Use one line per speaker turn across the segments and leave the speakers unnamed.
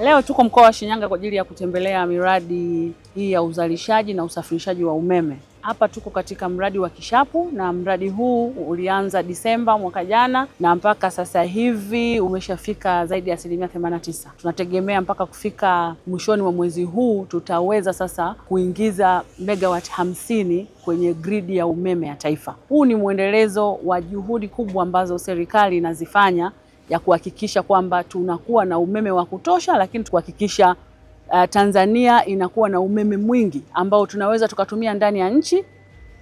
Leo tuko mkoa wa Shinyanga kwa ajili ya kutembelea miradi hii ya uzalishaji na usafirishaji wa umeme. Hapa tuko katika mradi wa Kishapu na mradi huu ulianza Disemba mwaka jana na mpaka sasa hivi umeshafika zaidi ya 89%. Tunategemea mpaka kufika mwishoni mwa mwezi huu tutaweza sasa kuingiza megawati 50 kwenye gridi ya umeme ya taifa. Huu ni mwendelezo wa juhudi kubwa ambazo serikali inazifanya ya kuhakikisha kwamba tunakuwa na umeme wa kutosha, lakini kuhakikisha Tanzania inakuwa na umeme mwingi ambao tunaweza tukatumia ndani ya nchi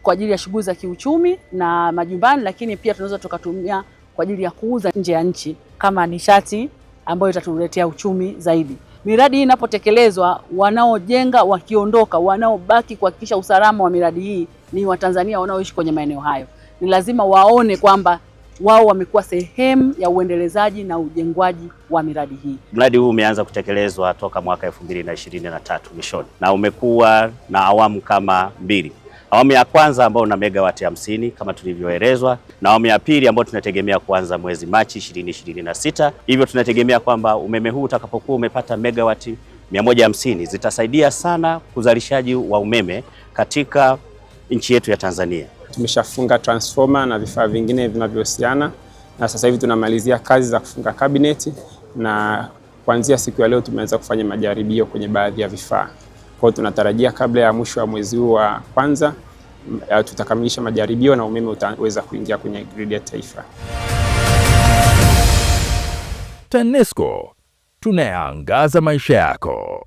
kwa ajili ya shughuli za kiuchumi na majumbani, lakini pia tunaweza tukatumia kwa ajili ya kuuza nje ya nchi kama nishati ambayo itatuletea uchumi zaidi. Miradi hii inapotekelezwa, wanaojenga wakiondoka, wanaobaki kuhakikisha usalama wa miradi hii ni Watanzania wanaoishi kwenye maeneo hayo. Ni lazima waone kwamba wao wamekuwa sehemu ya uendelezaji na ujengwaji wa miradi hii.
Mradi huu umeanza kutekelezwa toka mwaka 2023 mwishoni na umekuwa na awamu kama mbili. Awamu ya kwanza ambao una megawati 50 kama tulivyoelezwa, na awamu ya pili ambao tunategemea kuanza mwezi Machi 2026. Hivyo tunategemea kwamba umeme huu utakapokuwa umepata megawati 150 zitasaidia sana uzalishaji wa umeme katika nchi yetu ya Tanzania.
Tumeshafunga transformer na vifaa vingine vinavyohusiana, na sasa hivi tunamalizia kazi za kufunga kabineti, na kuanzia siku ya leo tumeanza kufanya majaribio kwenye baadhi ya vifaa. Kwa hiyo tunatarajia kabla ya mwisho wa mwezi huu wa kwanza tutakamilisha majaribio na umeme utaweza kuingia kwenye grid ya taifa.
TANESCO, tunayaangaza maisha yako.